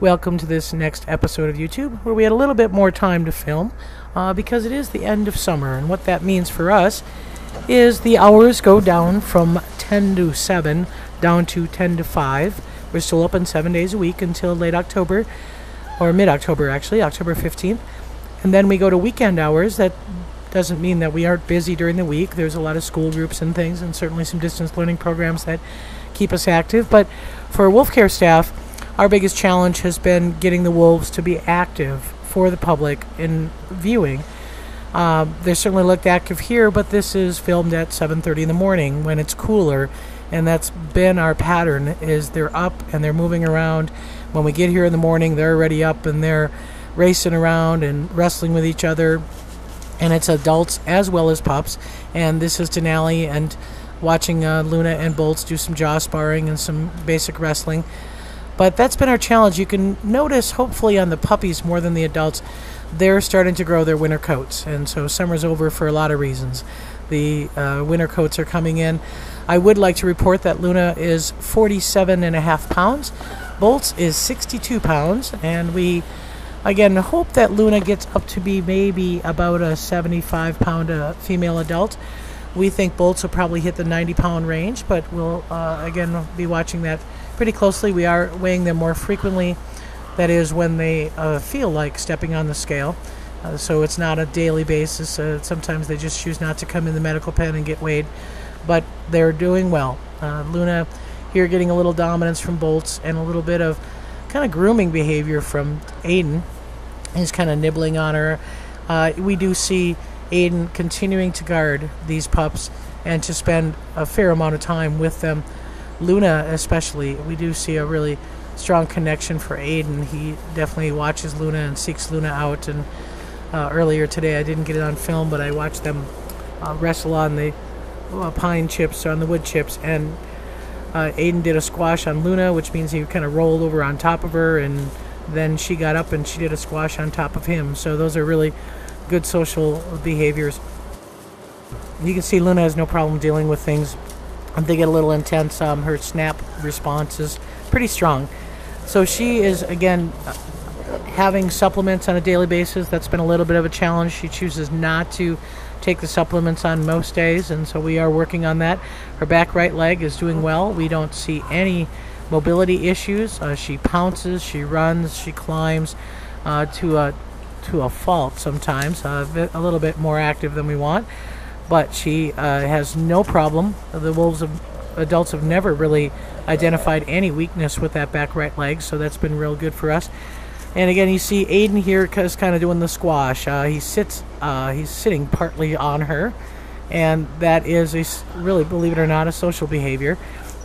Welcome to this next episode of YouTube, where we had a little bit more time to film because it is the end of summer, and what that means for us is the hours go down from 10 to 7 down to 10 to 5. We're still open 7 days a week until late October, or mid-October actually, October 15th. And then we go to weekend hours. That doesn't mean that we aren't busy during the week. There's a lot of school groups and things, and certainly some distance learning programs that keep us active. But for wolf care staff, our biggest challenge has been getting the wolves to be active for the public in viewing. They certainly looked active here, but this is filmed at 7:30 in the morning when it's cooler, and that's been our pattern, is they're up and they're moving around. When we get here in the morning, they're already up and they're racing around and wrestling with each other, and it's adults as well as pups. And this is Denali and watching Luna and Boltz do some jaw sparring and some basic wrestling. But that's been our challenge. You can notice, hopefully, on the puppies more than the adults, they're starting to grow their winter coats. And so summer's over for a lot of reasons. The winter coats are coming in. I would like to report that Luna is 47.5 pounds. Boltz is 62 pounds. And we, again, hope that Luna gets up to be maybe about a 75-pound female adult. We think Boltz will probably hit the 90-pound range, but we'll, again, be watching that pretty closely. We are weighing them more frequently. That is when they feel like stepping on the scale. So it's not a daily basis. Sometimes they just choose not to come in the medical pen and get weighed. But they're doing well. Luna here getting a little dominance from Boltz and a little bit of kind of grooming behavior from Aiden. He's kind of nibbling on her. We do see Aiden continuing to guard these pups and to spend a fair amount of time with them. Luna especially, we do see a really strong connection for Aiden. He definitely watches Luna and seeks Luna out. And earlier today, I didn't get it on film, but I watched them wrestle on the pine chips, on the wood chips, and Aiden did a squash on Luna, which means he kind of rolled over on top of her, and then she got up and she did a squash on top of him. So those are really good social behaviors. You can see Luna has no problem dealing with things. They get a little intense. Her snap response is pretty strong. So she is, again, having supplements on a daily basis. That's been a little bit of a challenge. She chooses not to take the supplements on most days, and so we are working on that. Her back right leg is doing well. We don't see any mobility issues. She pounces, she runs, she climbs to a fault sometimes, a little bit more active than we want. But she has no problem. The adults have never really identified any weakness with that back right leg, so that's been real good for us. And again, you see Aiden here is kind of doing the squash. He's sitting partly on her, and that is really, believe it or not, a social behavior.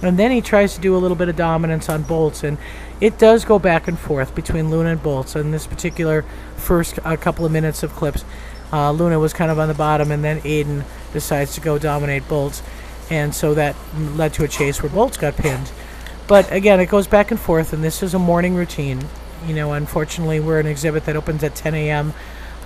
And then he tries to do a little bit of dominance on Boltz, and it does go back and forth between Luna and Boltz. In this particular first couple of minutes of clips, Luna was kind of on the bottom, and then Aiden decides to go dominate Boltz, and so that led to a chase where Boltz got pinned. But again, it goes back and forth, and this is a morning routine. You know, unfortunately, we're an exhibit that opens at 10 a.m.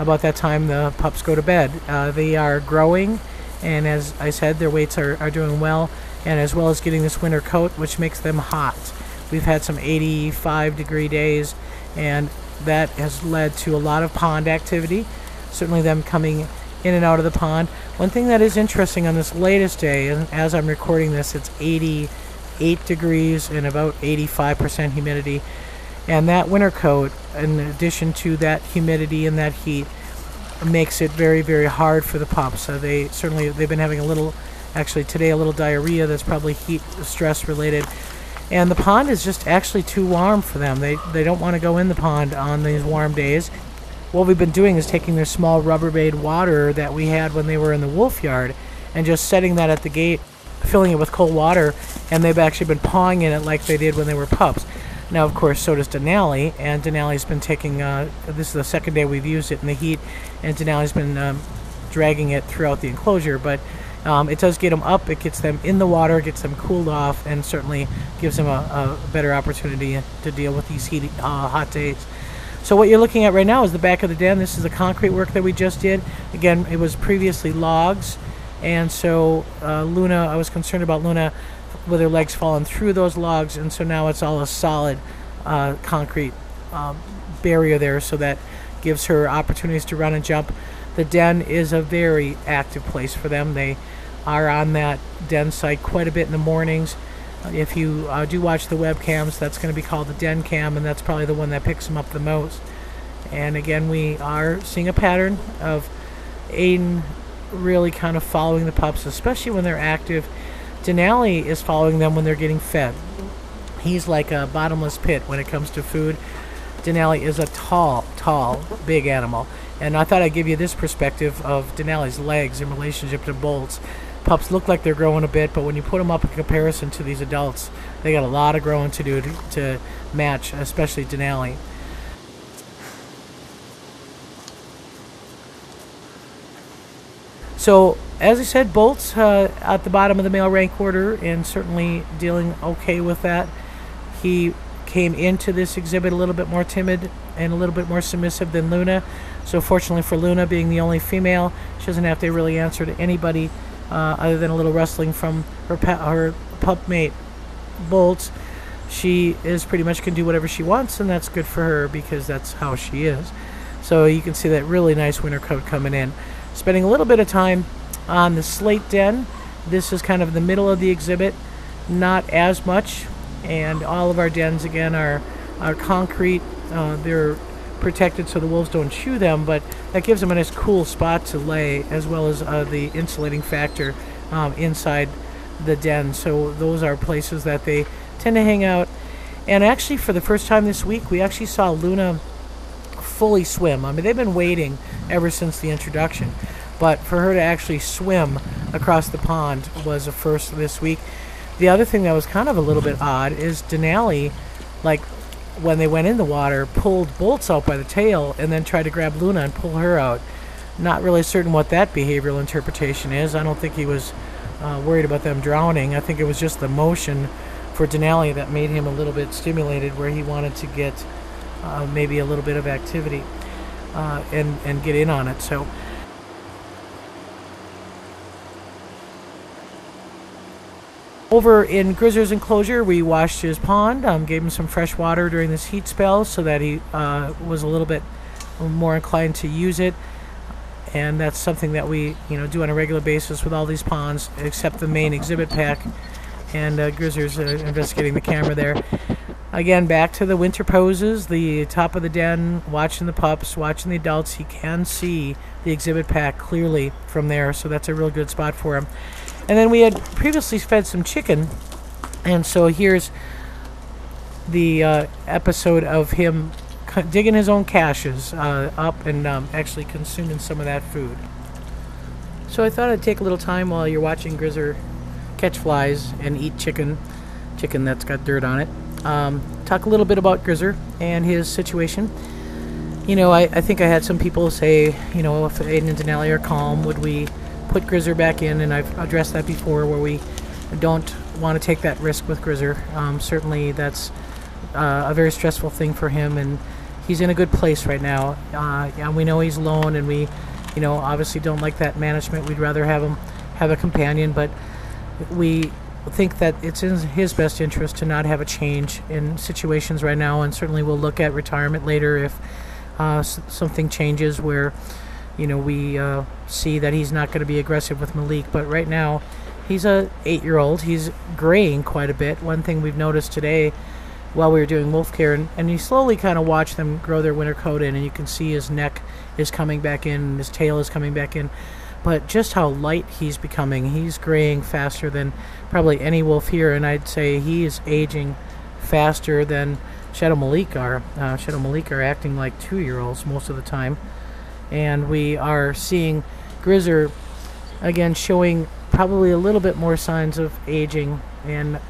About that time, the pups go to bed. They are growing, and as I said, their weights are doing well, and as well as getting this winter coat, which makes them hot. We've had some 85-degree days, and that has led to a lot of pond activity. Certainly them coming in and out of the pond. One thing that is interesting on this latest day, and as I'm recording this, it's 88 degrees and about 85% humidity. And that winter coat, in addition to that humidity and that heat, makes it very, very hard for the pups. They've been having actually today, a little diarrhea that's probably heat stress related. And the pond is just actually too warm for them. They don't want to go in the pond on these warm days. What we've been doing is taking their small Rubbermaid water that we had when they were in the wolf yard and just setting that at the gate, filling it with cold water, and they've actually been pawing in it like they did when they were pups. Now, of course, so does Denali, and Denali's been taking, this is the second day we've used it in the heat, and Denali's been dragging it throughout the enclosure, but it does get them up, it gets them in the water, gets them cooled off, and certainly gives them a better opportunity to deal with these hot days. So what you're looking at right now is the back of the den. This is the concrete work that we just did. Again, it was previously logs, and so Luna, I was concerned about Luna with her legs falling through those logs, and so now it's all a solid concrete barrier there, so that gives her opportunities to run and jump. The den is a very active place for them. They are on that den site quite a bit in the mornings. If you do watch the webcams, that's going to be called the den cam, and that's probably the one that picks them up the most. And again, we are seeing a pattern of Aiden really kind of following the pups, especially when they're active. Denali is following them when they're getting fed. He's like a bottomless pit when it comes to food. Denali is a tall, big animal. And I thought I'd give you this perspective of Denali's legs in relationship to Boltz. Pups look like they're growing a bit, but when you put them up in comparison to these adults, they got a lot of growing to do to match, especially Denali. So, as I said, Boltz at the bottom of the male rank order, and certainly dealing okay with that. He came into this exhibit a little bit more timid and a little bit more submissive than Luna. So fortunately for Luna, being the only female, she doesn't have to really answer to anybody other than a little wrestling from her pup mate, Boltz. She is pretty much can do whatever she wants, and that's good for her because that's how she is. So you can see that really nice winter coat coming in. Spending a little bit of time on the slate den. This is kind of the middle of the exhibit, not as much. And all of our dens again are concrete. They're protected so the wolves don't chew them, but that gives them a nice cool spot to lay, as well as the insulating factor inside the den. So those are places that they tend to hang out. And actually, for the first time this week, we actually saw Luna fully swim. I mean, they've been waiting ever since the introduction, but for her to actually swim across the pond was a first this week. The other thing that was kind of a little bit odd is Denali, like when they went in the water, pulled Boltz out by the tail and then tried to grab Luna and pull her out. Not really certain what that behavioral interpretation is. I don't think he was worried about them drowning. I think it was just the motion for Denali that made him a little bit stimulated, where he wanted to get maybe a little bit of activity and get in on it. So over in Grizzer's enclosure, we washed his pond, gave him some fresh water during this heat spell so that he was a little bit more inclined to use it. And that's something that we do on a regular basis with all these ponds, except the main exhibit pack. And Grizzer's investigating the camera there. Again, back to the winter poses, the top of the den, watching the pups, watching the adults. He can see the exhibit pack clearly from there, so that's a real good spot for him. And then we had previously fed some chicken, and so here's the episode of him digging his own caches up and actually consuming some of that food. So I thought I'd take a little time while you're watching Grizzer catch flies and eat chicken that's got dirt on it. Talk a little bit about Grizzer and his situation. I think I had some people say, if Aiden and Denali are calm, would we put Grizzer back in? And I've addressed that before, where we don't want to take that risk with Grizzer. Certainly that's a very stressful thing for him, and he's in a good place right now. And we know he's alone, and we obviously don't like that management. We'd rather have him have a companion, but we think that it's in his best interest to not have a change in situations right now, and certainly we'll look at retirement later if something changes where we see that he's not going to be aggressive with Malik. But right now he's a 8-year-old. He's graying quite a bit. One thing we've noticed today while we were doing wolf care, and you slowly kind of watch them grow their winter coat in, and you can see his neck is coming back in and his tail is coming back in, but just how light he's becoming. He's graying faster than probably any wolf here, and I'd say he is aging faster than Shadow Malik are. Shadow Malik are acting like 2-year-olds most of the time, and we are seeing Grizzer again showing probably a little bit more signs of aging, and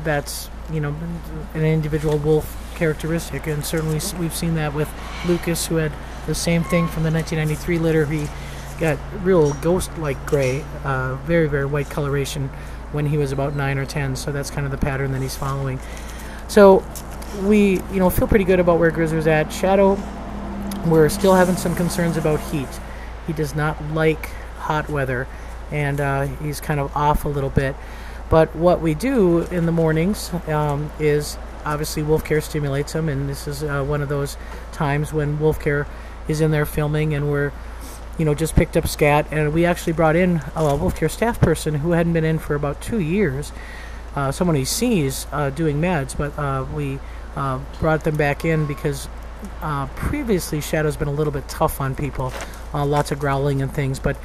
that's an individual wolf characteristic, and certainly we've seen that with Lucas, who had the same thing from the 1993 litter. He got real ghost-like gray, very, very white coloration when he was about 9 or 10, so that's kind of the pattern that he's following. So we feel pretty good about where Grizzer's at. Shadow, we're still having some concerns about heat. He does not like hot weather, and he's kind of off a little bit. But what we do in the mornings is obviously wolf care stimulates them, and this is one of those times when wolf care is in there filming, and we're just picked up Scat, and we actually brought in a wolf care staff person who hadn't been in for about 2 years, someone he sees doing meds, but we brought them back in because previously Shadow's been a little bit tough on people, lots of growling and things, but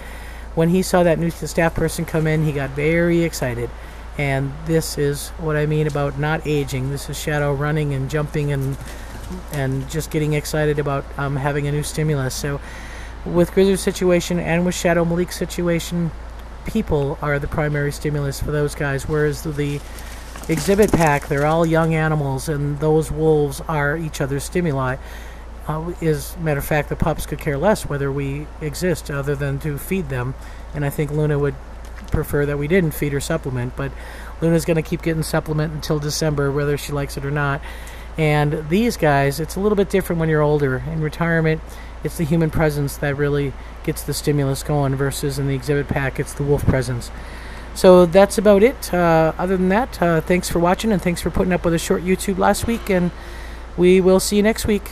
when he saw that new staff person come in, he got very excited. And this is what I mean about not aging. This is Shadow running and jumping and just getting excited about having a new stimulus. So with Grizzly's situation and with Shadow Malik's situation, people are the primary stimulus for those guys, whereas the exhibit pack, they're all young animals, and those wolves are each other's stimuli. As a matter of fact, the pups could care less whether we exist other than to feed them, and I think Luna would prefer that we didn't feed or supplement, but Luna's going to keep getting supplement until December, whether she likes it or not. And these guys, it's a little bit different when you're older. In retirement, it's the human presence that really gets the stimulus going, versus in the exhibit pack, it's the wolf presence. So that's about it. Other than that, thanks for watching, and thanks for putting up with a short YouTube last week, and we will see you next week.